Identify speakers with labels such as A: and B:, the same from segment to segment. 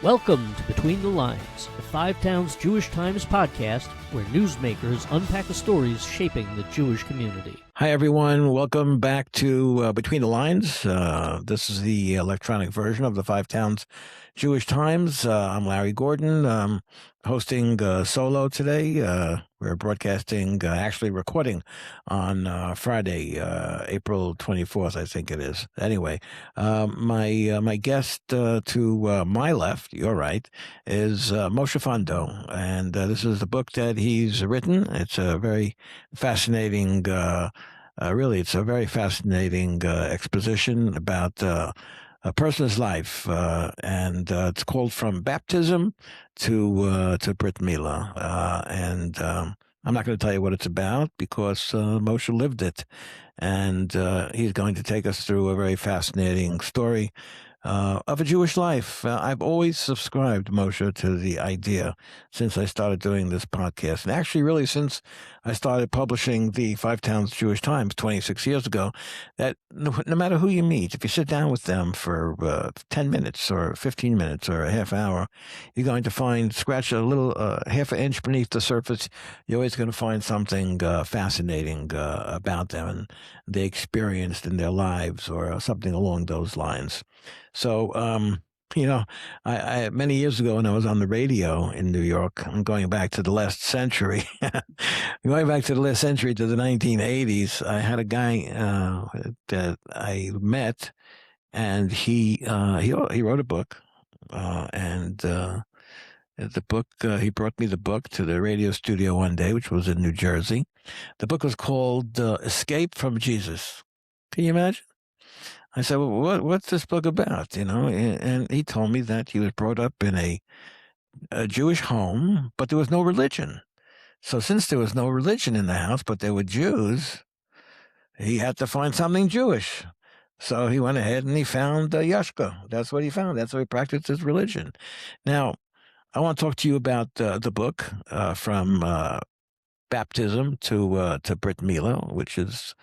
A: Welcome to Between the Lines, the Five Towns Jewish Times podcast, where newsmakers unpack the stories shaping the Jewish community.
B: Hi, everyone. Welcome back to Between the Lines. This is the electronic version of the Five Towns Jewish Times. I'm Larry Gordon, hosting solo today. We're broadcasting, actually recording on Friday, April 24th, I think it is. Anyway, my guest to my left, your right, is Moshe Fundo. And this is the book that he's written. It's a very fascinating it's a very fascinating exposition about a person's life, and it's called From Baptism to Brit Milah. And I'm not going to tell you what it's about because Moshe lived it, and he's going to take us through a very fascinating story of a Jewish life. I've always subscribed, Moshe, to the idea since I started doing this podcast. And actually, really, since I started publishing the Five Towns Jewish Times 26 years ago, that no matter who you meet, if you sit down with them for 10 minutes or 15 minutes or a half hour, you're going to scratch a little half an inch beneath the surface. You're always going to find something fascinating about them and they experienced in their lives or something along those lines. So, I many years ago when I was on the radio in New York, I'm going back to the last century, to the 1980s, I had a guy that I met, and he wrote a book, and the book, he brought me the book to the radio studio one day, which was in New Jersey. The book was called Escape from Jesus. Can you imagine? I said, well, what's this book about? And he told me that he was brought up in a Jewish home, but there was no religion. So since there was no religion in the house, but there were Jews, he had to find something Jewish. So he went ahead and he found Yashka. That's what he found. That's how he practiced his religion. Now, I want to talk to you about the book, From Baptism to Brit Milah, which is,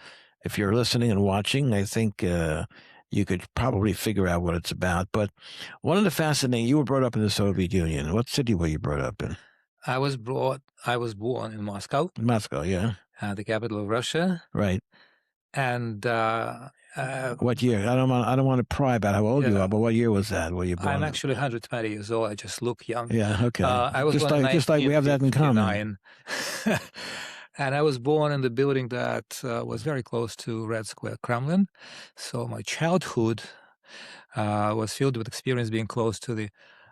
B: if you're listening and watching, I think you could probably figure out what it's about. But one of the you were brought up in the Soviet Union. What city were you brought up in?
C: I was born in Moscow.
B: Moscow, yeah.
C: The capital of Russia.
B: Right.
C: And
B: what year? I don't want to pry about how old you are, but what year was that? Were you born?
C: I'm actually 120 years old. I just look young.
B: Yeah, okay.
C: I was
B: just like we have that in common.
C: And I was born in the building that was very close to Red Square Kremlin. So my childhood was filled with experience being close to the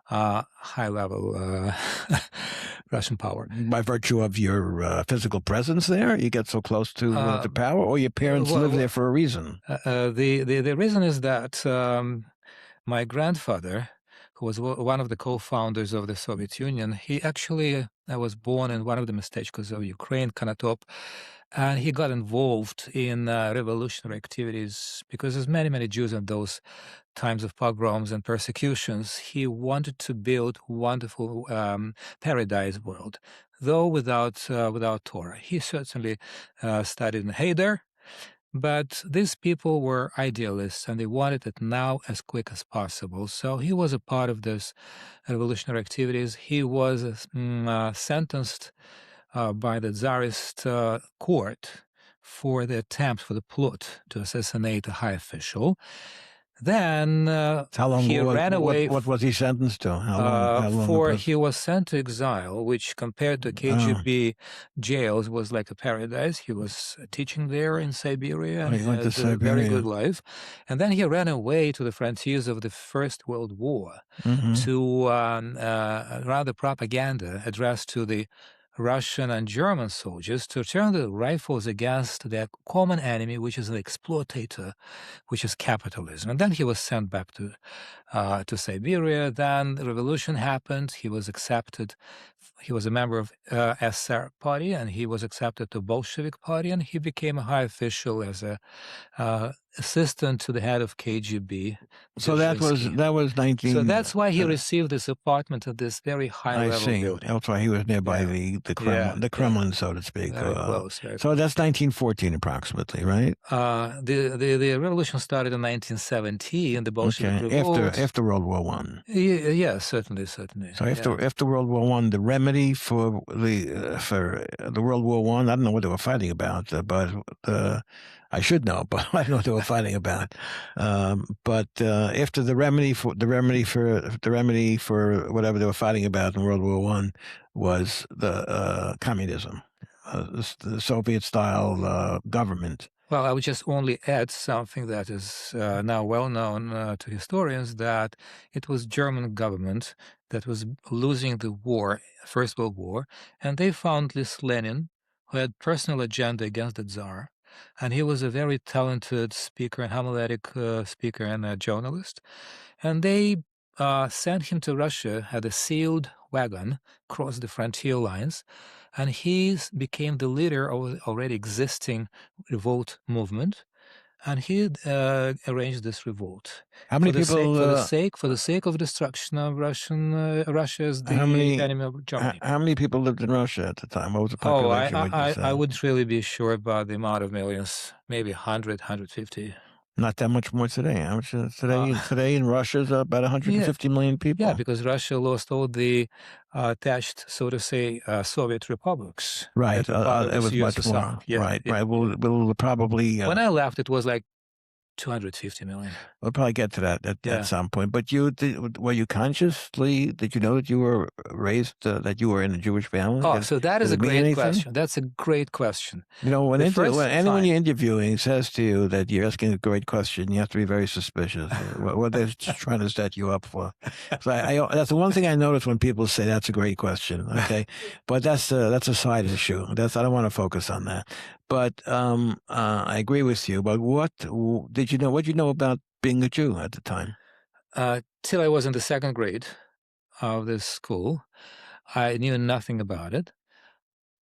C: high-level Russian power.
B: By virtue of your physical presence there? You get so close to the power? Or your parents live there for a reason?
C: The reason is that my grandfather, who was one of the co-founders of the Soviet Union, he actually was born in one of the местечкos of Ukraine, Konotop, and he got involved in revolutionary activities because there's many Jews in those times of pogroms and persecutions. He wanted to build wonderful paradise world, though without Torah. He certainly studied in Heder. But these people were idealists, and they wanted it now as quick as possible. So he was a part of those revolutionary activities. He was sentenced by the Tsarist court for the plot to assassinate a high official. Then he ran away.
B: What was he sentenced to? How long
C: he was sent to exile, which compared to KGB jails was like a paradise. He was teaching there in Siberia and
B: had
C: a very good life. And then he ran away to the frontiers of the First World War to run the propaganda addressed to the Russian and German soldiers to turn the rifles against their common enemy, which is an exploitator, which is capitalism. And then he was sent back to Siberia. Then the revolution happened. He was accepted. He was a member of SR party, and he was accepted to Bolshevik party, and he became a high official as a assistant to the head of KGB.
B: So that was 19.
C: So that's why he received this apartment at this very high level building.
B: That's why he was nearby the Kremlin, so to speak.
C: Very close.
B: So that's 1914 approximately, right?
C: The revolution started in 1917, the Bolshevik revolt.
B: After World War One.
C: Yeah, certainly. So
B: after World War One, the remedy for the World War One, I don't know what they were fighting about, but I should know, but I don't know what they were fighting about. But after the remedy for whatever they were fighting about in World War One was the communism, the Soviet-style government.
C: Well, I would just only add something that is now well known to historians, that it was German government that was losing the war, First World War, and they found this Lenin, who had personal agenda against the Tsar, and he was a very talented speaker and homiletic speaker and a journalist, and they sent him to Russia, had a sealed wagon, crossed the frontier lines, and he became the leader of already existing revolt movement, and he arranged this revolt.
B: How many people?
C: For the sake of destruction of Russia as the enemy of Germany.
B: How many people lived in Russia at the time? What was the population?
C: I wouldn't really be sure about the amount of millions. Maybe 100, 150.
B: Not that much more today. How much today in Russia is about 150 million people.
C: Yeah, because Russia lost all the attached, so to say, Soviet republics.
B: Right. It was much more. Right. We'll probably.
C: When I left, it was like 250 million.
B: We'll probably get to that at some point. But were you consciously, did you know that you were raised, that you were in a Jewish family?
C: Oh, so that is a great question. That's a great question.
B: You know, when anyone you're interviewing says to you that you're asking a great question, you have to be very suspicious. What they're trying to set you up for. So that's the one thing I notice when people say that's a great question. Okay, but that's a side issue. I don't want to focus on that. But I agree with you. But what did you know? What did you know about being a Jew at the time?
C: Till I was in the second grade of this school, I knew nothing about it.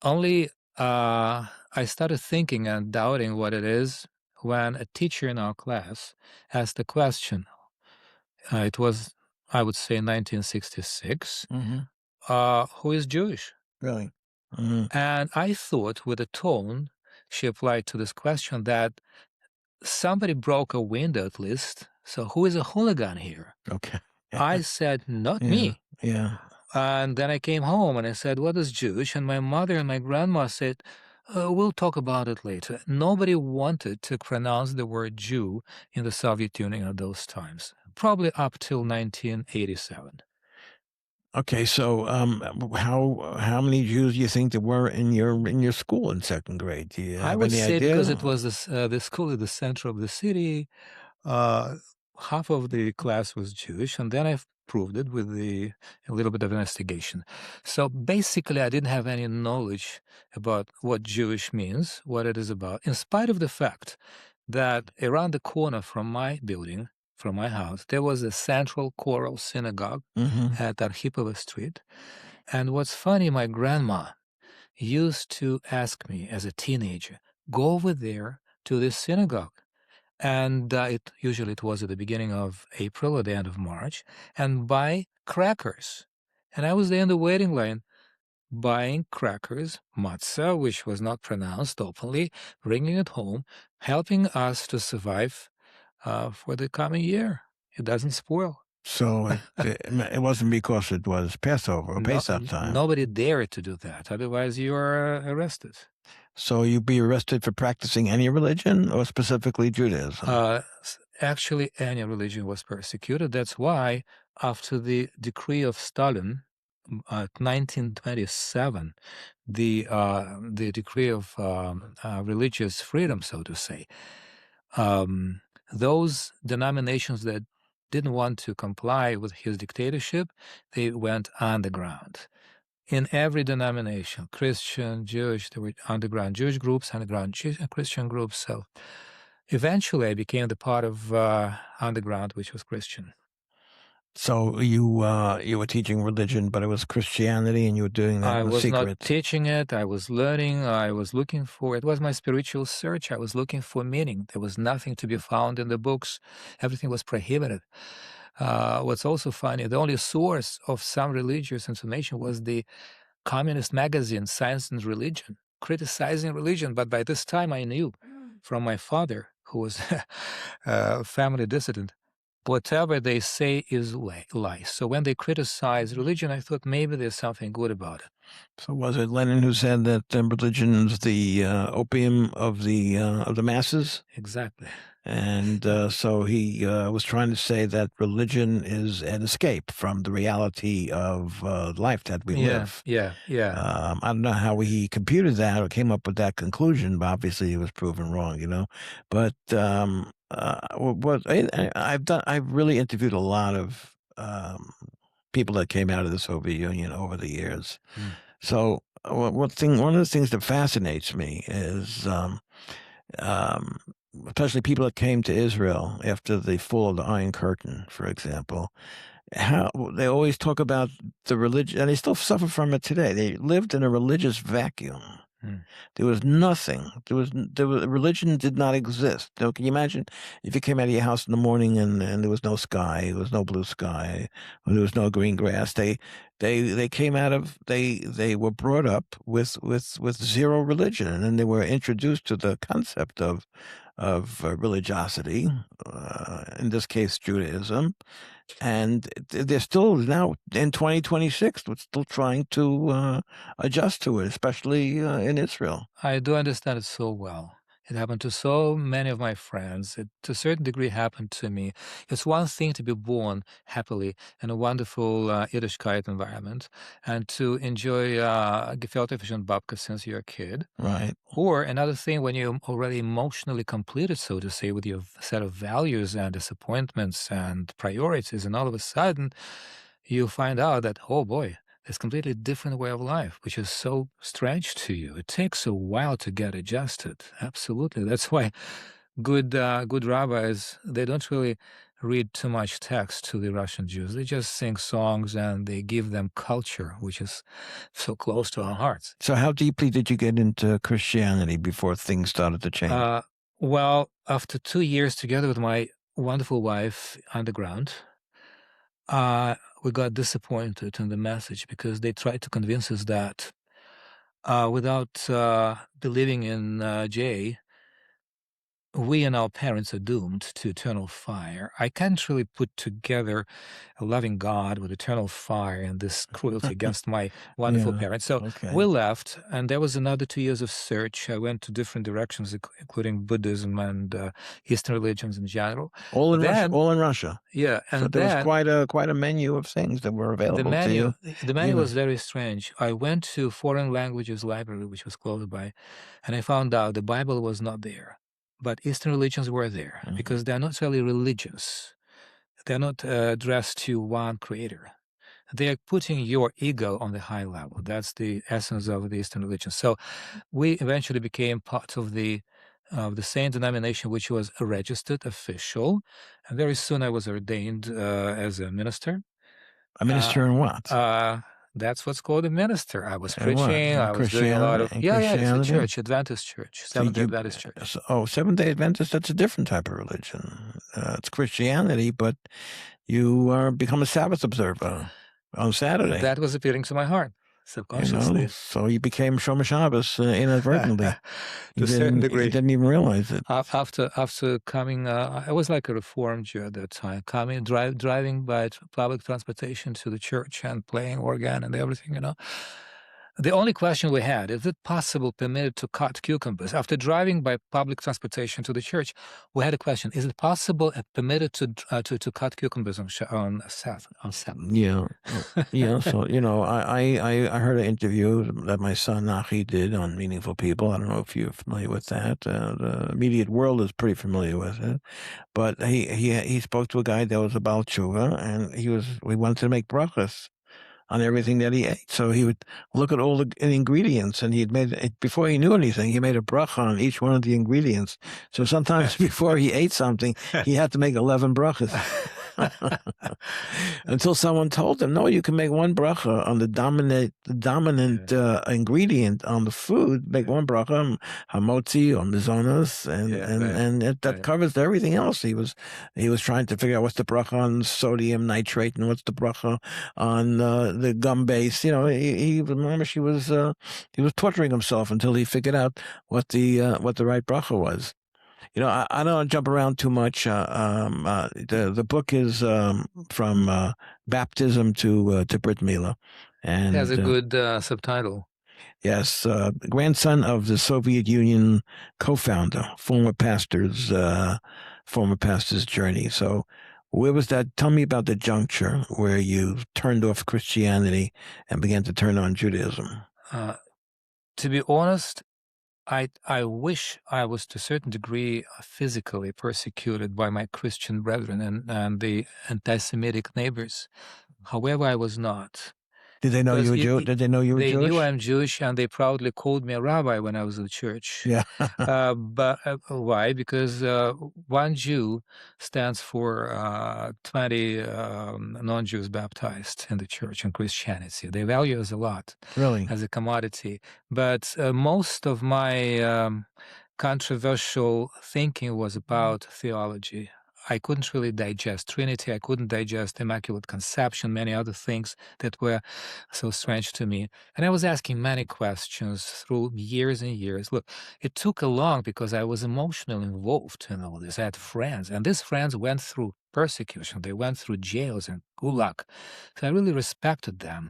C: Only I started thinking and doubting what it is when a teacher in our class asked a question. It was, I would say, 1966.
B: Mm-hmm.
C: Who is Jewish?
B: Really? Mm-hmm.
C: And I thought, with the tone she applied to this question, that somebody broke a window at least. So who is a hooligan here?
B: Okay.
C: I said, not me.
B: Yeah.
C: And then I came home and I said, what is Jewish? And my mother and my grandma said, we'll talk about it later. Nobody wanted to pronounce the word Jew in the Soviet Union at those times, probably up till 1987.
B: Okay, so how many Jews do you think there were in your school in second grade? Do you have
C: I would
B: any
C: say
B: idea?
C: because it was the school at the center of the city, half of the class was Jewish, and then I proved it with a little bit of investigation. So basically, I didn't have any knowledge about what Jewish means, what it is about, in spite of the fact that around the corner from my building, from my house, there was a central choral synagogue at Arkhipova Street. And what's funny, my grandma used to ask me as a teenager, go over there to this synagogue. And it was at the beginning of April or the end of March, and buy crackers. And I was there in the waiting line buying crackers, matzah, which was not pronounced openly, bringing it home, helping us to survive for the coming year. It doesn't spoil.
B: So it wasn't because it was Passover or Pesach time.
C: Nobody dared to do that. Otherwise, you are arrested.
B: So you'd be arrested for practicing any religion or specifically Judaism?
C: Actually, any religion was persecuted. That's why after the decree of Stalin, 1927, the decree of religious freedom, so to say, those denominations that didn't want to comply with his dictatorship, they went underground. In every denomination, Christian, Jewish, there were underground Jewish groups, underground Christian groups. So eventually I became the part of underground, which was Christian.
B: So you were teaching religion, but it was Christianity, and you were doing that
C: I
B: in
C: was not
B: secret.
C: teaching it. I was learning. I was looking for, it was my spiritual search. I was looking for meaning. There was nothing to be found in the books. Everything was prohibited. What's also funny, the only source of some religious information was the communist magazine, Science and Religion, criticizing religion. But by this time, I knew from my father, who was a family dissident, whatever they say is lies. So when they criticize religion, I thought maybe there's something good about it.
B: So was it Lenin who said that religion is the opium of the masses?
C: Exactly.
B: And so he was trying to say that religion is an escape from the reality of life that we live.
C: Yeah.
B: I don't know how he computed that or came up with that conclusion, but obviously it was proven wrong, But I've really interviewed a lot of people that came out of the Soviet Union over the years. So one of the things that fascinates me is, especially people that came to Israel after the fall of the Iron Curtain, for example, how they always talk about the religion, and they still suffer from it today. They lived in a religious vacuum. There was nothing. Religion did not exist. Can you imagine if you came out of your house in the morning and there was no sky, there was no blue sky, or there was no green grass? They came out of they were brought up with zero religion, and then they were introduced to the concept of religiosity, in this case Judaism. And they're still now in 2026, but still trying to adjust to it, especially in Israel.
C: I do understand it so well. It happened to so many of my friends. It, to a certain degree, happened to me. It's one thing to be born happily in a wonderful Yiddishkeit environment and to enjoy gefilte fish and babka since you're a kid.
B: Right.
C: Or another thing, when you're already emotionally completed, so to say, with your set of values and disappointments and priorities, and all of a sudden you find out that, oh boy, it's a completely different way of life, which is so strange to you. It takes a while to get adjusted. Absolutely. That's why good rabbis, they don't really read too much text to the Russian Jews. They just sing songs and they give them culture, which is so close to our hearts.
B: So how deeply did you get into Christianity before things started to change?
C: Well, after 2 years together with my wonderful wife underground, we got disappointed in the message because they tried to convince us that without believing in Jay, we and our parents are doomed to eternal fire. I can't really put together a loving God with eternal fire and this cruelty against my wonderful parents. So we left, and there was another 2 years of search. I went to different directions, including Buddhism and Eastern religions in general.
B: All in Russia.
C: Yeah, and
B: so there was quite a menu of things that were available to you.
C: The menu was very strange. I went to foreign languages library, which was close by, and I found out the Bible was not there. But Eastern religions were there because they're not really religious. They're not addressed to one creator. They're putting your ego on the high level. That's the essence of the Eastern religion. So we eventually became part of the same denomination, which was a registered official. And very soon I was ordained as a minister.
B: A minister in what?
C: That's what's called a minister. I was preaching. I was doing a lot of it's a church, Adventist church, Seventh-day Adventist church.
B: Seventh-day Adventist. That's a different type of religion. It's Christianity, but you become a Sabbath observer on Saturday.
C: That was appealing to my heart subconsciously.
B: So you became Shomer Shabbos inadvertently.
C: To a certain degree.
B: You didn't even realize it.
C: After coming, I was like a Reformed Jew at that time, driving by public transportation to the church and playing organ and everything, The only question we had, is it possible, permitted to cut cucumbers? After driving by public transportation to the church, we had a question, is it possible permitted to cut cucumbers on Sabbath?
B: Yeah. So, I heard an interview that my son Nachi did on Meaningful People. I don't know if you're familiar with that. The immediate world is pretty familiar with it. But he spoke to a guy that was a Baal Tshuva, and we wanted to make brachas on everything that he ate. So he would look at all the ingredients, and before he knew anything, he made a bracha on each one of the ingredients. So sometimes before he ate something, he had to make 11 brachas. Until someone told him, no, you can make one bracha on the dominant ingredient on the food. Make one bracha on hamotzi or mizonos, that covers everything else. He was trying to figure out what's the bracha on sodium nitrate and what's the bracha on the gum base. He was torturing himself until he figured out what the right bracha was. I don't want to jump around too much. The book is from baptism to Brit Milah, and
C: it has a good subtitle.
B: Yes, grandson of the Soviet Union co-founder, former pastor's journey. So, where was that? Tell me about the juncture where you turned off Christianity and began to turn on Judaism.
C: To be honest, I wish I was to a certain degree physically persecuted by my Christian brethren and the anti-Semitic neighbors. However, I was not.
B: Did they know you were Jewish? Did they know you were Jewish?
C: They knew I'm Jewish, and they proudly called me a rabbi when I was in the church.
B: Yeah.
C: But why? Because one Jew stands for 20 non-Jews baptized in the church in Christianity. They value us a lot,
B: really,
C: as a commodity. But most of my controversial thinking was about theology. I couldn't really digest Trinity. I couldn't digest Immaculate Conception, many other things that were so strange to me. And I was asking many questions through years and years. Look, it took a long because I was emotionally involved in all this. I had friends, and these friends went through persecution. They went through jails and gulag. So I really respected them.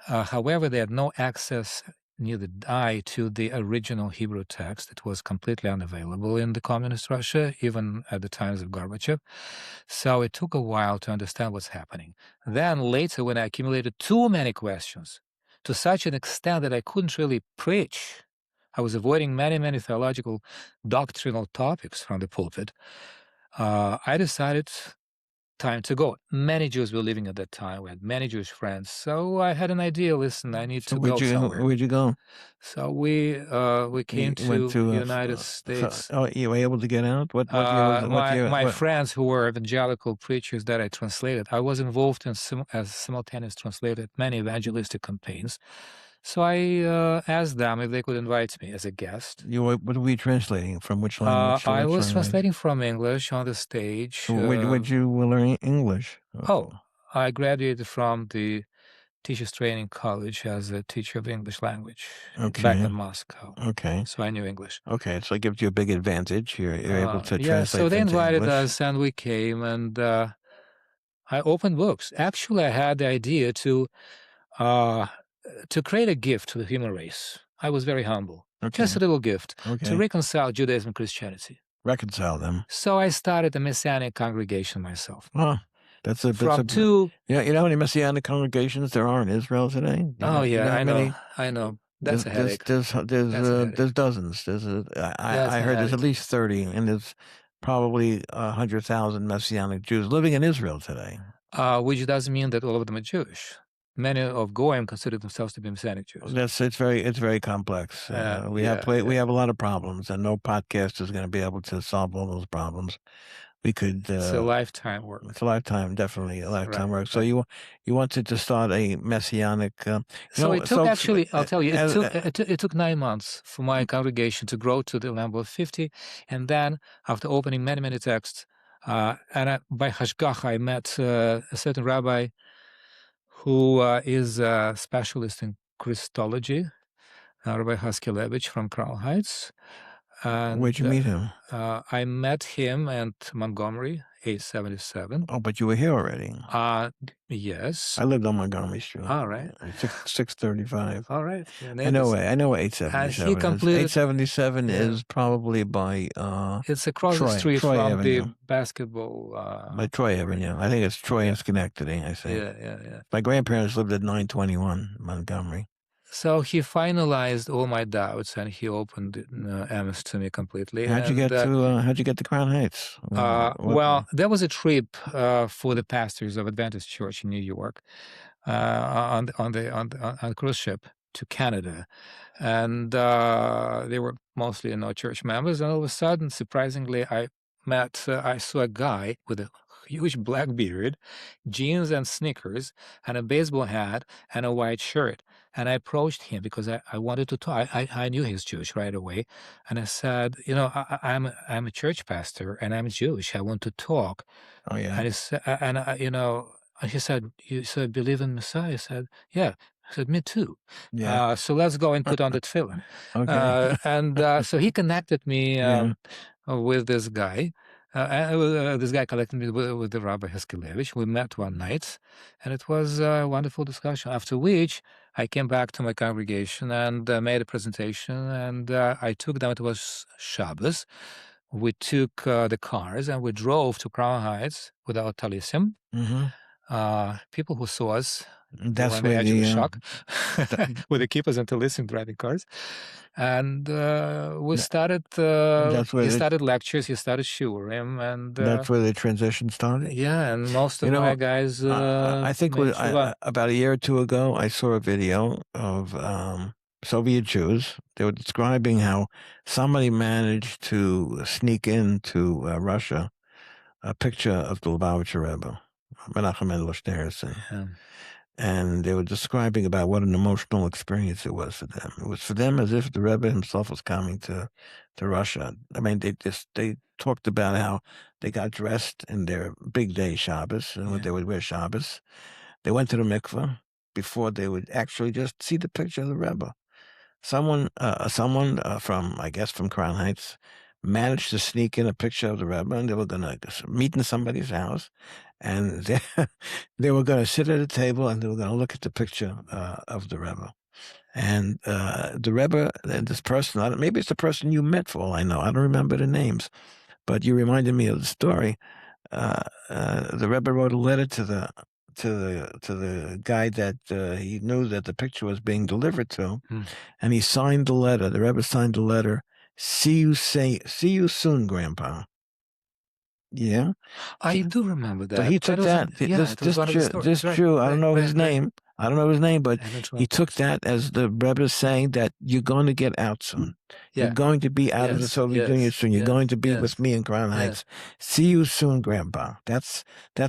C: However, they had no access, neither did I, to the original Hebrew text. It was completely unavailable in the communist Russia, even at the times of Gorbachev. So it took a while to understand what's happening. Then later, when I accumulated too many questions, to such an extent that I couldn't really preach, I was avoiding many, many theological, doctrinal topics from the pulpit, I decided time to go. Many Jews were living at that time. We had many Jewish friends. So I had an idea. Listen, I need to go somewhere.
B: Where'd you go?
C: So we came to the United States.
B: Oh, you were able to get out? What year was it?
C: My friends who were evangelical preachers that I translated, I was involved in as simultaneous translator at many evangelistic campaigns. So I asked them if they could invite me as a guest.
B: What were you translating from? Which language?
C: I was translating from English on the stage.
B: Where'd you learn English?
C: I graduated from the Teachers Training College as a teacher of English language back in Moscow.
B: Okay.
C: So I knew English.
B: Okay, so it gives you a big advantage. You're able to translate.
C: Yeah, so they invited
B: English.
C: us and we came, and I opened books. Actually, I had the idea to create a gift to the human race. I was very humble.
B: Okay.
C: Just a little gift to reconcile Judaism and Christianity.
B: Reconcile them.
C: So I started a Messianic congregation myself.
B: You know how many Messianic congregations there are in Israel today?
C: I know. That's a headache.
B: There's dozens. I heard there's at least 30, and there's probably 100,000 Messianic Jews living in Israel today.
C: Which doesn't mean that all of them are Jewish. Many of Goyim consider themselves to be Messianic Jews.
B: It's very complex. We have a lot of problems, and no podcast is going to be able to solve all those problems. We could.
C: It's a lifetime work.
B: It's a lifetime, definitely a lifetime work. So you wanted to start a Messianic.
C: It took I'll tell you, it took 9 months for my congregation to grow to the number of 50, and then after opening many texts, and by Hashgacha I met a certain rabbi who is a specialist in Christology, Rabbi Haskelevich from Crown Heights. And,
B: where'd you meet him?
C: I met him at Montgomery, 877.
B: Oh, but you were here already.
C: Yes.
B: I lived on Montgomery Street.
C: All right.
B: 635.
C: All right.
B: I know 877
C: he completed,
B: 877 is probably by
C: it's across
B: Troy,
C: the street
B: Troy
C: from
B: Avenue.
C: the basketball.
B: By Troy Avenue. I think it's Troy and Schenectady, I think.
C: Yeah.
B: My grandparents lived at 921 Montgomery.
C: So he finalized all my doubts, and he opened MS to me completely.
B: How'd you get to Crown Heights?
C: Well, there was a trip for the pastors of Adventist Church in New York on a cruise ship to Canada, and they were mostly church members. And all of a sudden, surprisingly, I saw a guy with a huge black beard, jeans and sneakers, and a baseball hat and a white shirt. And I approached him because I wanted to talk. I knew he's Jewish right away. And I said, I'm a church pastor and I'm Jewish. I want to talk.
B: Oh yeah.
C: And he said, and he said, you said, believe in Messiah? I said, yeah. I said, me too.
B: Yeah.
C: So let's go and put on the tefillin.
B: Okay.
C: So he connected me
B: Yeah.
C: with this guy. This guy connected me with the Rabbi Heskelevich. We met one night, and it was a wonderful discussion. After which, I came back to my congregation and made a presentation, and I took them. It was Shabbos. We took the cars and we drove to Crown Heights with our talisim. People who saw us, they were
B: That's
C: on the
B: where
C: edge of
B: the
C: shock with the keepers and talisim driving cars. And we started.
B: that's where
C: He
B: the
C: started lectures. He started shiurim, and
B: that's where the transition started.
C: yeah, and most
B: You
C: of my
B: know,
C: guys
B: I think
C: made tshuva.
B: about a year or two ago, I saw a video of Soviet Jews. They were describing how somebody managed to sneak into Russia a picture of the Lubavitcher Rebbe, Menachem Mendel Schneerson.
C: Yeah.
B: And they were describing about what an emotional experience it was for them. It was for them as if the Rebbe himself was coming to Russia. I mean, they talked about how they got dressed in their big day Shabbos and what they would wear Shabbos. They went to the mikveh before they would actually just see the picture of the Rebbe. Someone from, I guess, from Crown Heights managed to sneak in a picture of the Rebbe, and they were going to meet in somebody's house, and they were going to sit at a table, and they were going to look at the picture of the Rebbe. And the Rebbe, this person, maybe it's the person you met, for all I know. I don't remember the names, but you reminded me of the story. The Rebbe wrote a letter to the guy that he knew that the picture was being delivered to, and he signed the letter. The Rebbe signed the letter. See you soon, Grandpa. Yeah,
C: I do remember that.
B: but he took that. This Jew, I don't know his name. I don't know his name, but he took that as the Rebbe saying that you're going to get out soon. You're going to be out of the Soviet Union soon. You're going to be with me in Crown Heights. See you soon, Grandpa. That's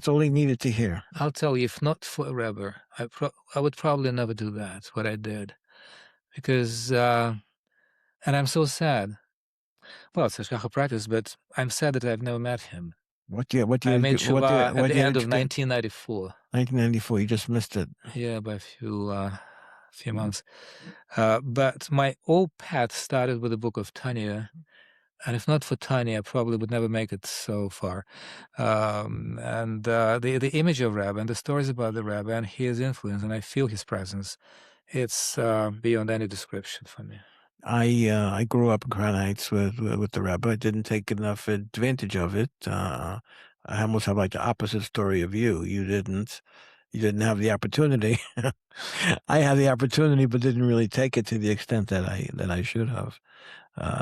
B: all he needed to hear.
C: I'll tell you, if not for a Rebbe, I would probably never do that, what I did. Because, and I'm so sad. Well, it's a shkacha practice, but I'm sad that I've never met him. I made tshuva at the end of 1994.
B: 1994, you just missed it.
C: Yeah, by a few months. But my whole path started with the book of Tanya. And if not for Tanya, I probably would never make it so far. And the image of Rabbi and the stories about the Rabbi and his influence, and I feel his presence, it's beyond any description for me.
B: I grew up in Crown Heights with the Rebbe. I didn't take enough advantage of it. I almost have like the opposite story of you. You didn't have the opportunity. I had the opportunity, but didn't really take it to the extent that I should have.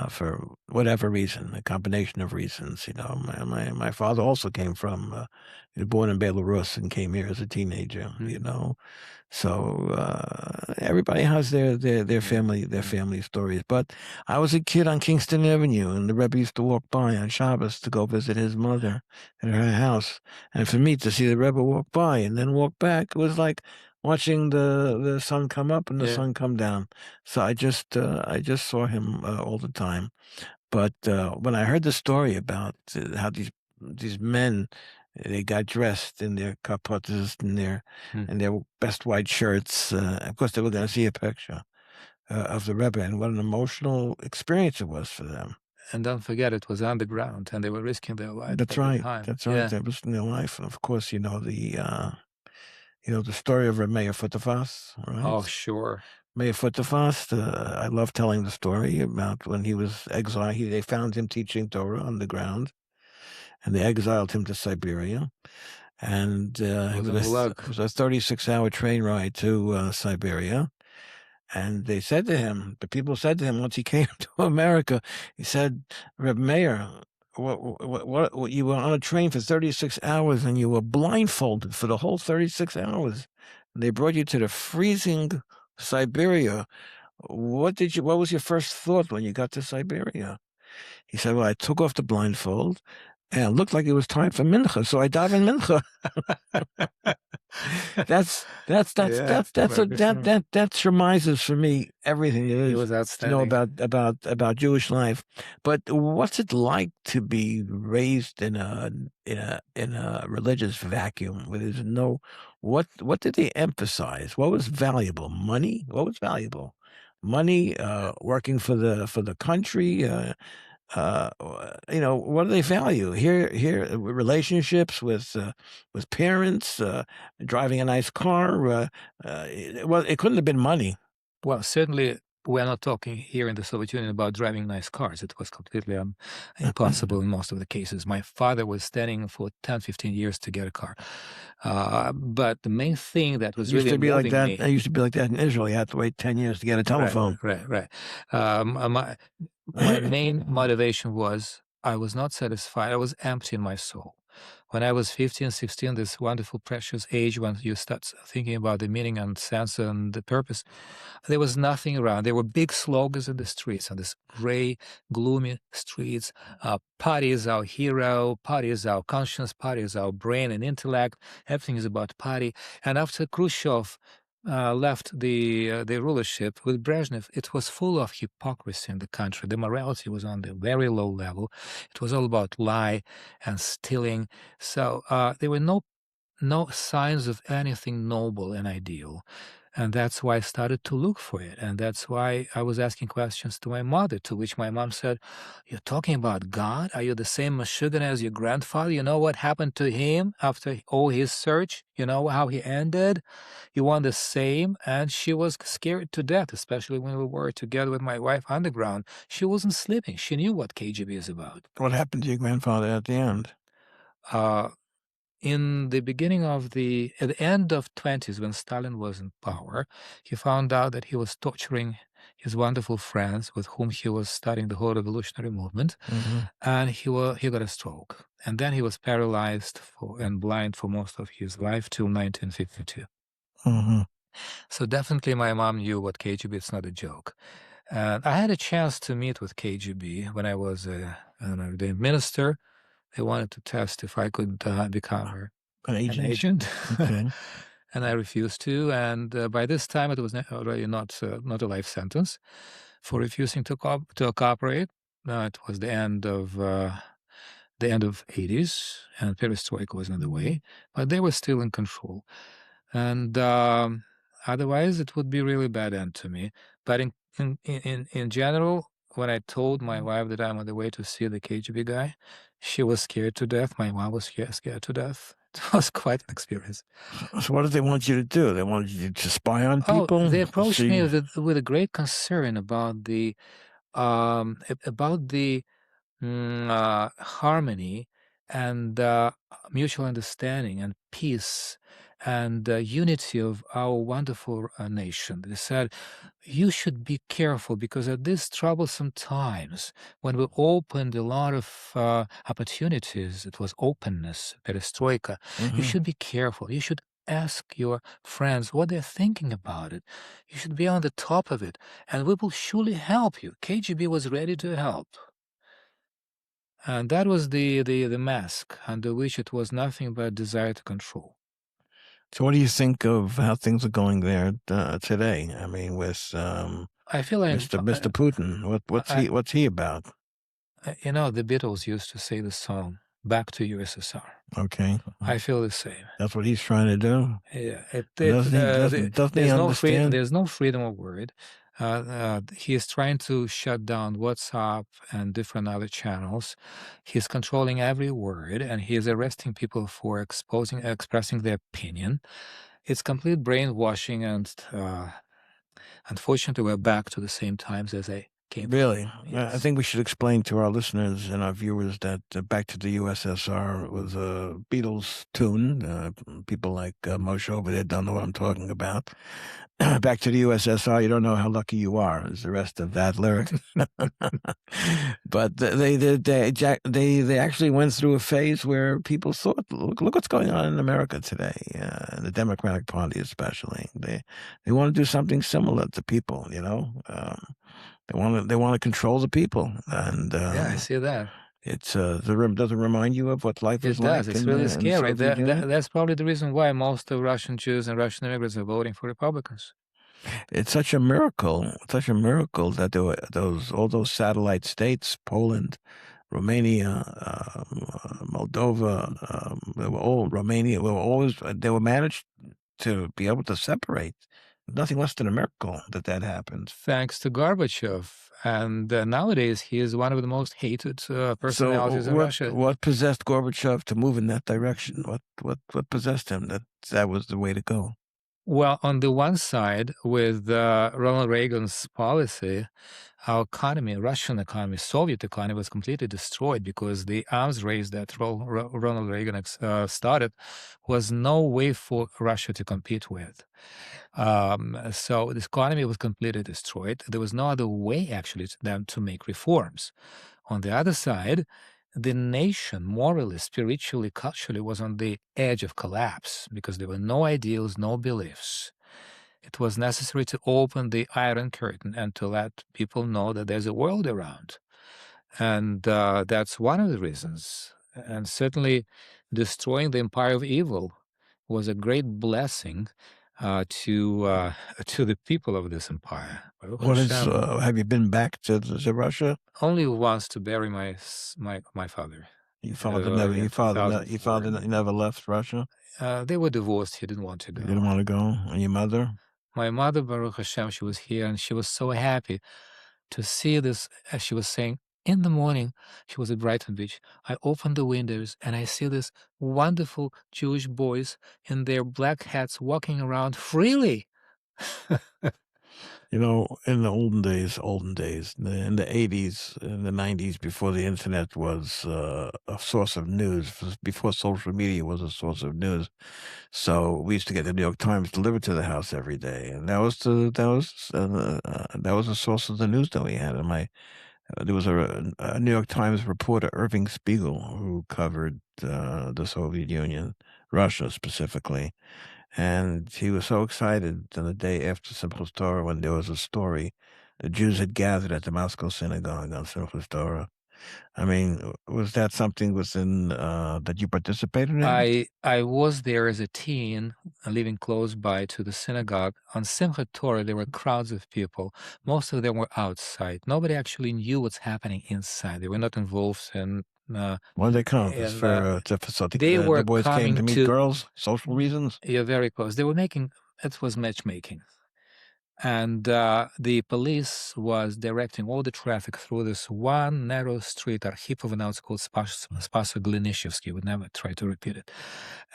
B: For whatever reason, a combination of reasons. You know, my father also came from, he was born in Belarus and came here as a teenager. You know, so everybody has their family stories. But I was a kid on Kingston Avenue, and the Rebbe used to walk by on Shabbos to go visit his mother at her house, and for me to see the Rebbe walk by and then walk back, it was like watching the sun come up and the sun come down. So I just saw him all the time. But when I heard the story about how these men, they got dressed in their kapotas and their best white shirts, of course they were going to see a picture of the Rebbe, and what an emotional experience it was for them.
C: And don't forget, it was underground, and they were risking their life.
B: That's right. That's right. They were risking their life, and of course, you know the story of Meir Futerfas, right?
C: Oh, sure.
B: Meir Futerfas, I love telling the story about when he was exiled. They found him teaching Torah on the ground, and they exiled him to Siberia. And it was a 36-hour train ride to Siberia. And they said to him, the people said to him once he came to America, he said, Reb Meir, what, you were on a train for 36 hours and you were blindfolded for the whole 36 hours. They brought you to the freezing Siberia. What was your first thought when you got to Siberia? He said, well, I took off the blindfold. and it looked like it was time for mincha, so I davened mincha. That surmises for me everything it
C: He
B: is
C: was
B: to know
C: outstanding.
B: about Jewish life. But what's it like to be raised in a religious vacuum where there's no what did they emphasize? What was valuable? Money? What was valuable? Money, working for the country, what do they value here? Relationships with parents, driving a nice car. Well, it couldn't have been money.
C: Well, certainly we're not talking here in the Soviet Union about driving nice cars. It was completely impossible in most of the cases. My father was studying for 10, 15 years to get a car. But the main thing that was
B: It used
C: really
B: to be like
C: moving
B: that.
C: me.
B: It used to be like that in Israel. You had to wait 10 years to get a telephone.
C: Right. My main motivation was I was not satisfied. I was empty in my soul. When I was 15, 16, this wonderful, precious age when you start thinking about the meaning and sense and the purpose, there was nothing around. There were big slogans in the streets, on this gray, gloomy streets. Party is our hero, party is our conscience, party is our brain and intellect. Everything is about party. And after Khrushchev left the rulership with Brezhnev, it was full of hypocrisy in the country. The morality was on the very low level. It was all about lie and stealing. So there were no signs of anything noble and ideal. And that's why I started to look for it. And that's why I was asking questions to my mother, to which my mom said, "You're talking about God? Are you the same Meshuggah as your grandfather? You know what happened to him after all his search? You know how he ended? You want the same?" And she was scared to death, especially when we were together with my wife underground. She wasn't sleeping. She knew what KGB is about.
B: What happened to your grandfather at the end?
C: Uh, in the beginning of at the end of 20s, when Stalin was in power, he found out that he was torturing his wonderful friends with whom he was studying the whole revolutionary movement, and he got a stroke, and then he was paralyzed and blind for most of his life till 1952. So definitely my mom knew what KGB, it's not a joke. And I had a chance to meet with KGB when I was the minister. They wanted to test if I could become
B: An
C: an
B: agent.
C: agent,
B: Okay.
C: and I refused to. And by this time, it was already not a life sentence for refusing to cooperate. It was the end of 80s, and perestroika was on the way, but they were still in control. And otherwise, it would be really bad end to me. But in general, when I told my wife that I'm on the way to see the KGB guy, she was scared to death. My mom was scared to death. It was quite an experience.
B: So what did they want you to do? They wanted you to spy on people?
C: They approached
B: See?
C: me with a great concern about the harmony and mutual understanding and peace and unity of our wonderful nation. They said, you should be careful because at these troublesome times, when we opened a lot of opportunities, it was openness, perestroika, you should be careful. You should ask your friends what they're thinking about it. You should be on the top of it, and we will surely help you. KGB was ready to help. And that was the mask under which it was nothing but desire to control.
B: So what do you think of how things are going there today? I mean, with
C: I feel like
B: Mr. Putin, what's he about?
C: The Beatles used to say the song "Back to USSR."
B: Okay,
C: I feel the same.
B: that's what he's trying to do.
C: Yeah,
B: Doesn't he understand?
C: There's no freedom of word. He is trying to shut down WhatsApp and different other channels. He's controlling every word, and he is arresting people for expressing their opinion. It's complete brainwashing, and unfortunately, we're back to the same times as I came from.
B: Really?
C: Yes.
B: I think we should explain to our listeners and our viewers that Back to the USSR was a Beatles tune. People like Moshe over there don't know what I'm talking about. Back to the USSR, you don't know how lucky you are, is the rest of that lyric. But they actually went through a phase where people thought, look what's going on in America today, the Democratic Party especially. They want to do something similar to people, They want to control the people, and
C: Yeah, I see that.
B: It's doesn't remind you of what life was
C: It does.
B: like
C: It's
B: in
C: really
B: the
C: scary.
B: Soviet Union.
C: That's probably the reason why most of Russian Jews and Russian immigrants are voting for Republicans.
B: It's such a miracle that there were all those satellite states, Poland, Romania, Moldova, they were all Romania. They were managed to be able to separate. Nothing less than a miracle that happened.
C: Thanks to Gorbachev. And nowadays, he is one of the most hated personalities
B: So
C: in Russia.
B: what possessed Gorbachev to move in that direction? What possessed him that was the way to go?
C: Well, on the one side, with Ronald Reagan's policy, our economy, Russian economy, Soviet economy was completely destroyed because the arms race that Ronald Reagan started was no way for Russia to compete with. So this economy was completely destroyed. There was no other way, actually, to them to make reforms. On the other side, the nation, morally, spiritually, culturally, was on the edge of collapse because there were no ideals, no beliefs. It was necessary to open the Iron Curtain and to let people know that there's a world around. And that's one of the reasons. And certainly, destroying the empire of evil was a great blessing to to the people of this empire. Baruch Hashem.
B: Have you been back to Russia?
C: Only once to bury my father.
B: Your
C: In
B: father
C: 2004.
B: never left Russia.
C: They were divorced. He didn't want to
B: You
C: go.
B: didn't want to go. And your mother?
C: My mother, Baruch Hashem, she was here, and she was so happy to see this. As she was saying, in the morning, she was at Brighton Beach. I opened the windows, and I see these wonderful Jewish boys in their black hats walking around freely.
B: You know, in the olden days, in the 80s, in the 90s, before the internet was a source of news, before social media was a source of news. So we used to get the New York Times delivered to the house every day, and that was a source of the news that we had. And there was a New York Times reporter, Irving Spiegel, who covered the Soviet Union, Russia specifically. And he was so excited on the day after Simchas Torah when there was a story. The Jews had gathered at the Moscow synagogue on Simchas Torah. I mean, was that something within that you participated in?
C: I was there as a teen, living close by to the synagogue. On Simchat Torah, there were crowds of people. Most of them were outside. Nobody actually knew what's happening inside. They were not involved in.
B: Why did they come?
C: And,
B: They
C: were
B: the boys came
C: coming
B: to meet
C: to-
B: girls, social reasons.
C: Yeah, very close. They were making. It was matchmaking. And the police was directing all the traffic through this one narrow street, Arkhipov, now it's called Spaso Glinishevsky. Would never try to repeat it.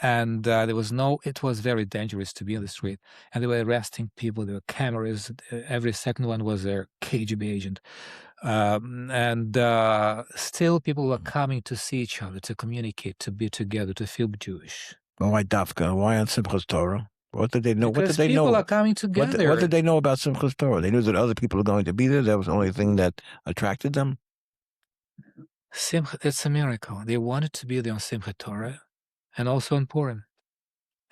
C: And there was it was very dangerous to be on the street. And they were arresting people. There were cameras. Every second one was a KGB agent. And still people were coming to see each other, to communicate, to be together, to feel Jewish.
B: Why Dafka? Why on Simchas Torah? What did they know?
C: Because people are coming together.
B: What did they know about Simchas Torah? They knew that other people are going to be there. That was the only thing that attracted them.
C: It's a miracle. They wanted to be there on Simchat Torah and also on Purim.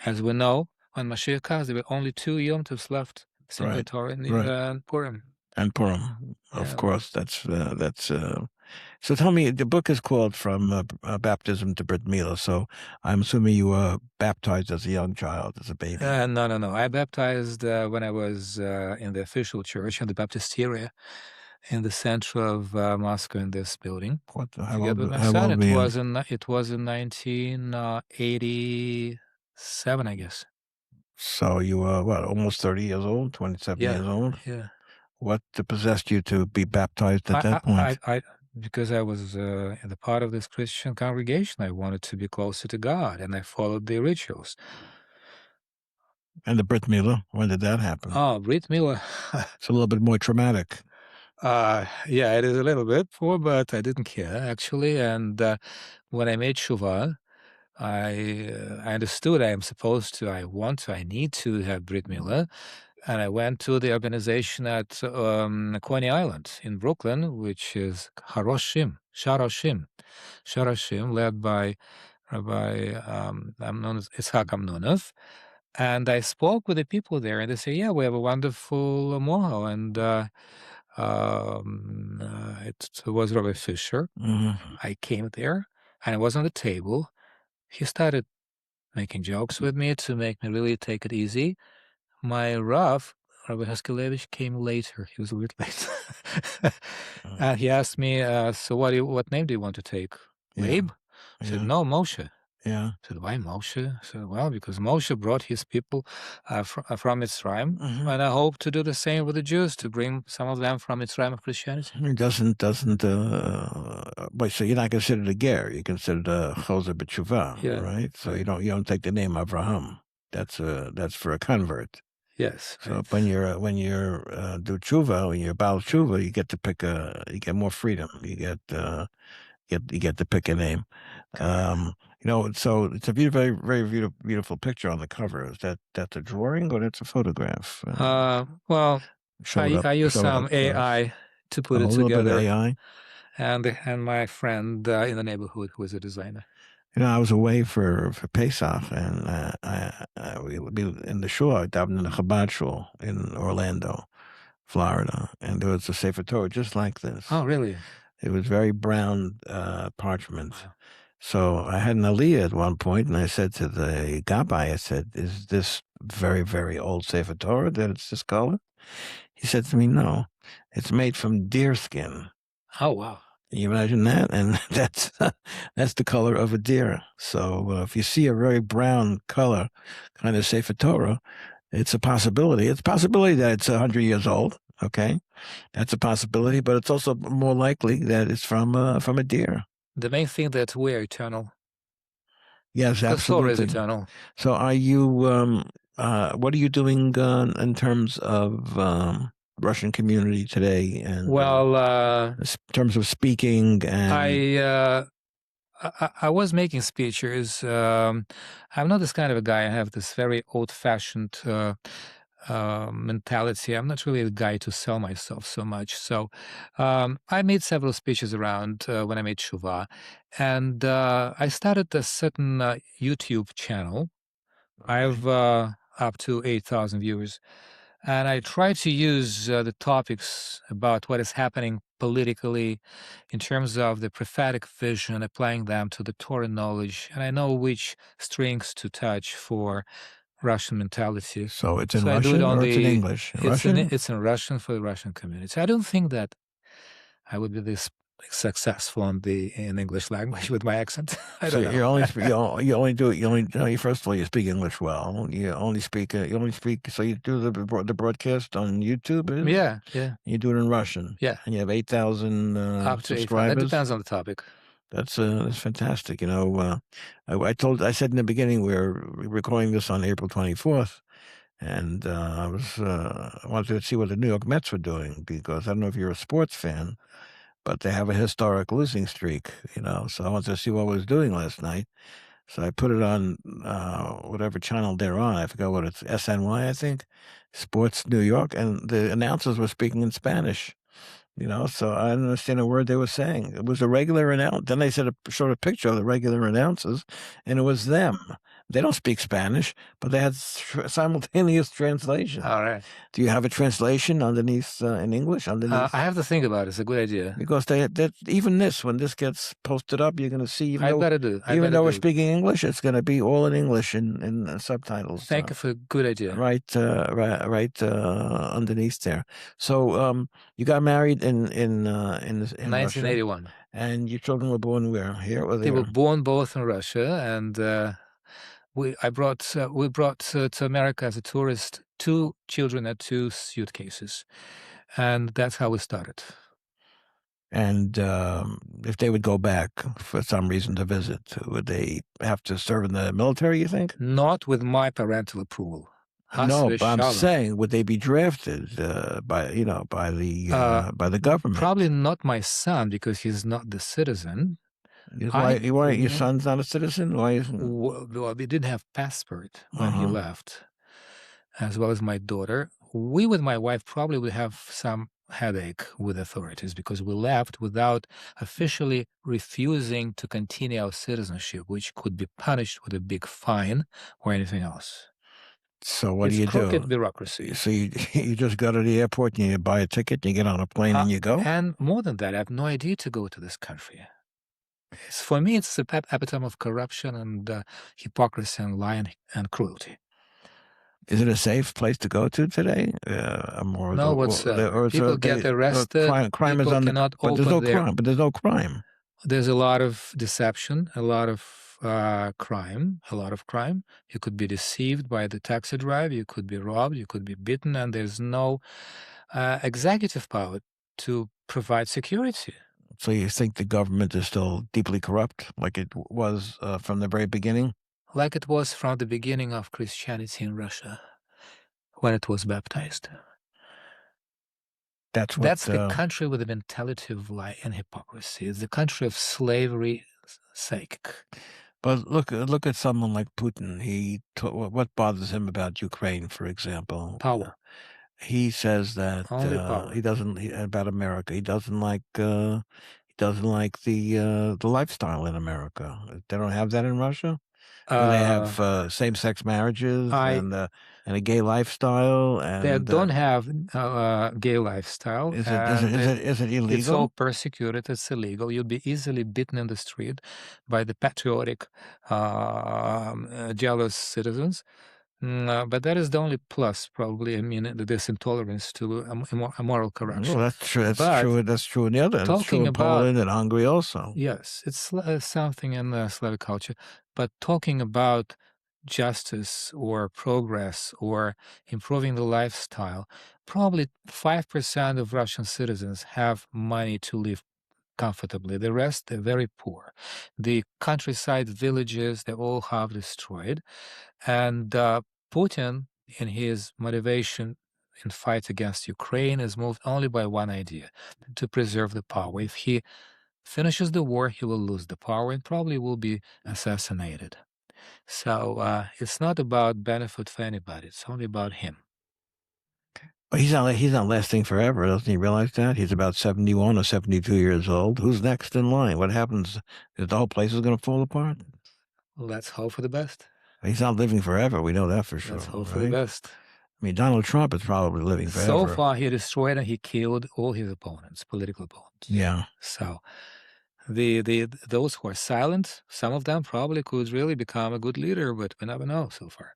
C: As we know, when Mashiach comes, there were only 2 Yom Tovs left, Simchat Torah and Purim.
B: And Purim, of course. That's so tell me, the book is called From Baptism to Brit Milah. So I'm assuming you were baptized as a young child, as a baby.
C: No. I baptized when I was in the official church in the Baptisteria in the center of Moscow in this building.
B: How old were you?
C: It was in 1987, I guess.
B: So you were almost 30 years old, 27 years old?
C: Yeah.
B: What possessed you to be baptized at that point?
C: Because I was in the part of this Christian congregation. I wanted to be closer to God, and I followed the rituals.
B: And the Brit Milah, when did that happen?
C: Oh, Brit Milah.
B: It's a little bit more traumatic.
C: Yeah, it is a little bit, but I didn't care, actually. And when I made Shuvah, I understood I need to have Brit Milah. And I went to the organization at Coney Island in Brooklyn, which is Sharashim, led by Rabbi Itzhak Amnonov. And I spoke with the people there, and they say, yeah, we have a wonderful moho. And It was Robert Fisher. I came there, and I was on the table. He started making jokes with me to make me really take it easy. My Rav, Rabbi Haskellevich, came later. He was a bit late. And he asked me, so what name do you want to take? Leib? I said, no, Moshe.
B: Yeah.
C: I said, why Moshe? I said, well, because Moshe brought his people from Mitzrayim, and I hope to do the same with the Jews, to bring some of them from Mitzrayim of Christianity.
B: It doesn't, wait, so you're not considered a ger, you're considered a chozer b'tshuva, right? So you don't take the name Avraham. That's for a convert.
C: Yes.
B: So
C: right.
B: when you're do tshuva, when you're Baal tshuva, you get to pick you get more freedom. You get to pick a name. So it's a very, very beautiful picture on the cover. Is that's a drawing or that's a photograph?
C: Well, I use some AI to put it
B: together. A little bit of AI.
C: And my friend in the neighborhood who is a designer.
B: I was away for Pesach, and we would be in the shul. I davened in the Chabad shul in Orlando, Florida, and there was a Sefer Torah just like this.
C: Oh, really?
B: It was very brown parchment.
C: Wow.
B: So I had an aliyah at one point, and I said to the gabbai, I said, "Is this very, very old Sefer Torah that it's this color?" He said to me, "No, it's made from deer skin."
C: Oh, wow.
B: Can you imagine that? And that's the color of a deer. So if you see a very brown color kind of Sefer Torah, it's a possibility. It's a possibility that it's 100 years old. Okay, that's a possibility, but it's also more likely that it's from a deer.
C: The main thing that we're eternal.
B: Yes,
C: the
B: absolutely.
C: Torah is eternal.
B: So are you? What are you doing in terms of Russian community today? And in terms of speaking, and
C: I was making speeches. I'm not this kind of a guy. I have this very old-fashioned mentality. I'm not really the guy to sell myself so much. So I made several speeches around when I made Shuvah, and I started a certain YouTube channel. I have up to 8,000 viewers. And I try to use the topics about what is happening politically in terms of the prophetic vision, applying them to the Torah knowledge. And I know which strings to touch for Russian mentality.
B: So it's in Russian or it's in English?
C: It's in Russian for the Russian community. I don't think that I would be this successful in English language with my accent. I don't know.
B: you only do it. First of all, you speak English well. You only speak. So you do the broadcast on YouTube.
C: Yeah.
B: You do it in Russian.
C: Yeah.
B: And you have 8,000
C: up to
B: subscribers.
C: 8,000. It depends on the topic.
B: That's fantastic. I said in the beginning we're recording this on April 24th. And I wanted to see what the New York Mets were doing, because I don't know if you're a sports fan, but they have a historic losing streak, so I wanted to see what I was doing last night. So I put it on whatever channel they're on. I forgot what it's, SNY, I think, Sports New York, and the announcers were speaking in Spanish. So I didn't understand a word they were saying. It was a regular announcer. Then they showed a picture of the regular announcers, and it was them. They don't speak Spanish, but they had simultaneous translation.
C: All right.
B: Do you have a translation underneath in English? Underneath,
C: I have to think about it. It's a good idea.
B: Because even when this gets posted up, you're going to see. Even though we're speaking English, it's going to be all in English in subtitles.
C: Thank you for a good idea.
B: Right underneath there. So you got married in
C: 1981,
B: Russia, and your children were born where? Here or there?
C: They were born both in Russia, and we brought to America as a tourist 2 children and 2 suitcases, and that's how we started.
B: And if they would go back for some reason to visit, would they have to serve in the military, you think?
C: Not with my parental approval.
B: No, but I'm saying, would they be drafted by the government?
C: Probably not my son, because he's not the citizen.
B: Why your son's not a citizen? Why isn't?
C: Well, we didn't have passport when he left, as well as my daughter. We, with my wife, probably would have some headache with authorities, because we left without officially refusing to continue our citizenship, which could be punished with a big fine or anything else.
B: So what
C: It's
B: do you
C: crooked
B: do?
C: bureaucracy.
B: So you you just go to the airport and you buy a ticket and you get on a plane and you go?
C: And more than that, I have no idea to go to this country. For me, it's the epitome of corruption and hypocrisy and lying and cruelty.
B: Is it a safe place to go to today?
C: No whatsoever.
B: Or is
C: People get arrested.
B: crime is
C: People
B: on the,
C: cannot
B: but there's
C: open
B: no
C: their.
B: crime. But there's no crime.
C: There's a lot of deception, a lot of crime, a lot of crime. You could be deceived by the taxi driver. You could be robbed. You could be beaten, and there's no executive power to provide security.
B: So you think the government is still deeply corrupt, like it was from the very beginning?
C: Like it was from the beginning of Christianity in Russia, when it was baptized.
B: That's what.
C: That's the country with the mentality of lie and hypocrisy. It's the country of slavery sake.
B: But look at someone like Putin. What bothers him about Ukraine, for example?
C: Power.
B: He says that
C: Only power.
B: he doesn't about America. He doesn't like the lifestyle in America. They don't have that in Russia. Where they have same-sex marriages and a gay lifestyle, and
C: they don't have gay lifestyle.
B: Is it illegal?
C: It's all persecuted. It's illegal. You'll be easily beaten in the street by the patriotic, jealous citizens. But that is the only plus, probably. I mean, this intolerance to moral corruption.
B: Well, that's true. That's true. That's true in the other. It's true in Poland and Hungary also.
C: Yes, it's something in the Slavic culture. But talking about justice or progress or improving the lifestyle, probably 5% of Russian citizens have money to live comfortably. The rest, they're very poor. The countryside villages, they all have destroyed. And Putin, in his motivation in fight against Ukraine, is moved only by one idea: to preserve the power. If he finishes the war, he will lose the power and probably will be assassinated. So it's not about benefit for anybody. It's only about him.
B: But he's not lasting forever. Doesn't he realize that? He's about 71 or 72 years old. Who's next in line? What happens? The whole place is going to fall apart?
C: Let's hope for the best.
B: He's not living forever. We know that for sure.
C: Let's hope for the best.
B: I mean, Donald Trump is probably living forever.
C: So far, he destroyed and he killed all his opponents, political opponents.
B: Yeah.
C: So those who are silent, some of them probably could really become a good leader, but we never know so far.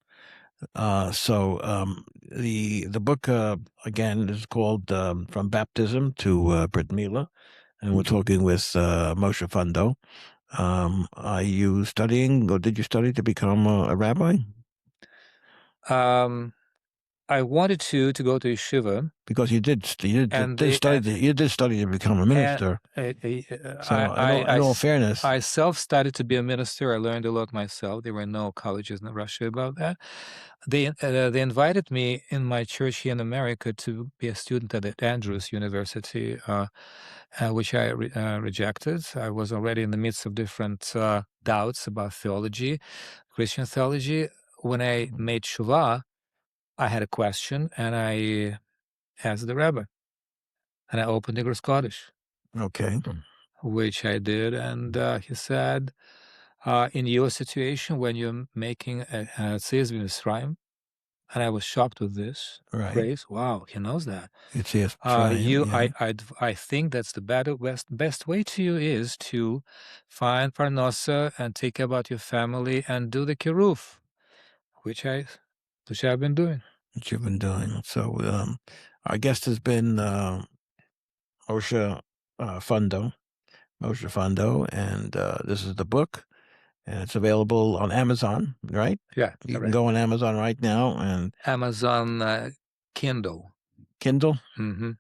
B: The book again is called From Baptism to Brit Milah, and we're talking with Moshe Fundo. Are you studying, or did you study to become a rabbi?
C: I wanted to go to yeshiva
B: because you did study to become a minister. In all fairness,
C: I self-studied to be a minister. I learned a lot myself. There were no colleges in Russia about that. They invited me in my church here in America to be a student at Andrews University, which I rejected. I was already in the midst of different doubts about theology, Christian theology. When I made Shuvah, I had a question, and I asked the rabbi, and I opened Igros Kodesh.
B: Okay.
C: Which I did, and he said, in your situation, when you're making a tzitz b'Mitzrayim, and I was shocked with this phrase. Wow, he knows that.
B: It's I
C: think that's the best way to you is to find parnasa and take care about your family and do the kiruf, which I've been doing.
B: What you've been doing. So our guest has been Moshe Fundo, and this is the book, and it's available on Amazon, right?
C: Yeah.
B: You can go on Amazon right now, and
C: Amazon Kindle.
B: Kindle?
C: Mm-hmm.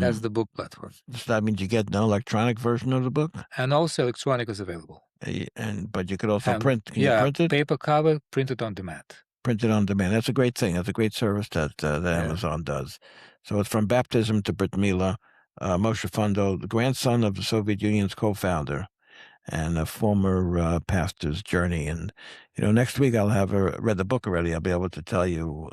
C: That's the book platform.
B: So that means you get an electronic version of the book?
C: And also electronic is available.
B: But you could also print. Can you print it?
C: Paper cover, printed on demand.
B: Printed on demand. That's a great thing. That's a great service that Amazon does. So it's From Baptism to Brit Milah. Moshe Fundo, the grandson of the Soviet Union's co-founder and a former pastor's journey. And, next week I'll have read the book already. I'll be able to tell you.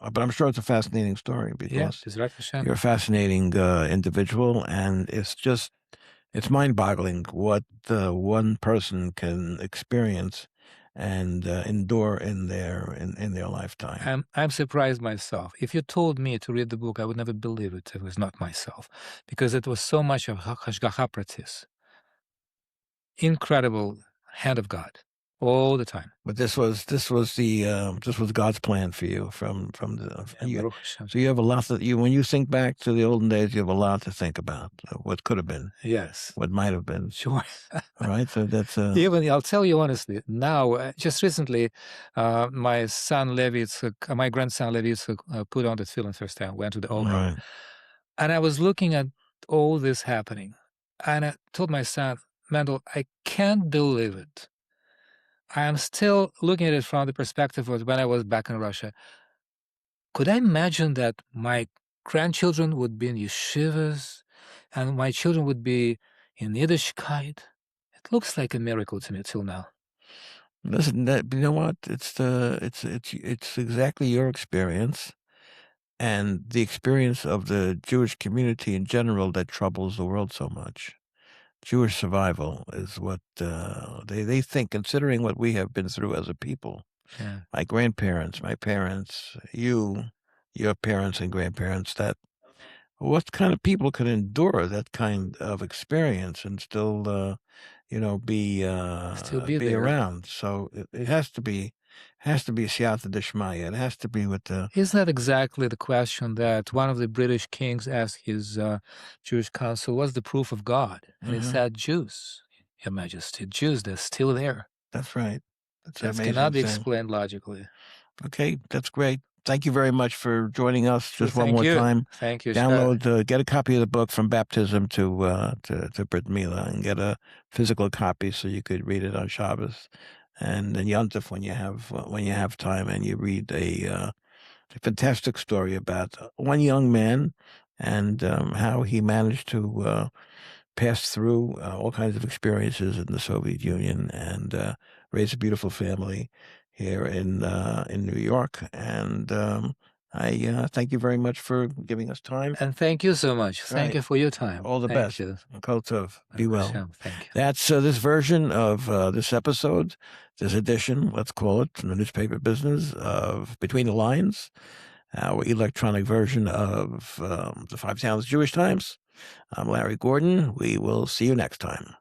B: But I'm sure it's a fascinating story because you're a fascinating individual. And it's mind-boggling what one person can experience and endure in their lifetime.
C: I'm surprised myself. If you told me to read the book, I would never believe it. It was not myself, because it was so much of hashgacha pratis, incredible hand of God all the time.
B: But this was God's plan for you from the
C: Yeah, Baruch Hashem.
B: so you have a lot that when you think back to the olden days, you have a lot to think about what could have been,
C: Yes,
B: what might have been.
C: sure.
B: All right, so that's
C: Even I'll tell you honestly. Now, just recently, my son Levi, my grandson Levi, put on the tefillin first time. Went to the Ohel,
B: right.
C: and I was looking at all this happening, and I told my son, Mendel, I can't believe it. I am still looking at it from the perspective of when I was back in Russia. Could I imagine that my grandchildren would be in yeshivas and my children would be in Yiddishkeit? It looks like a miracle to me till now.
B: Listen, you know what? It's exactly your experience and the experience of the Jewish community in general that troubles the world so much. Jewish survival is what they think, considering what we have been through as a people.
C: Yeah.
B: My grandparents, my parents, your parents and grandparents, that what kind of people could endure that kind of experience and still, be
C: there.
B: around? So it has to be siyata d'shmaya. It has to be with the.
C: Isn't that exactly the question that one of the British kings asked his Jewish council? What's the proof of God? And he said, Jews, Your Majesty, Jews, they're still there.
B: That's right. That's
C: That
B: amazing
C: cannot be
B: thing.
C: explained logically.
B: Okay, that's great. Thank you very much for joining us. Just one more time.
C: Thank you.
B: Download, get a copy of the book From Baptism to Brit Milah, and get a physical copy so you could read it on Shabbos and then Yom Tov when you have time, and you read a fantastic story about one young man and how he managed to pass through all kinds of experiences in the Soviet Union and raise a beautiful family here in New York. And I thank you very much for giving us time.
C: And thank you so much.
B: Right.
C: Thank you for your time.
B: All the
C: Thank
B: best.
C: You.
B: Kol tov. Be well.
C: Thank you.
B: That's this version of this episode, this edition, let's call it, from the newspaper business of Between the Lines, our electronic version of the 5 Towns Jewish Times. I'm Larry Gordon. We will see you next time.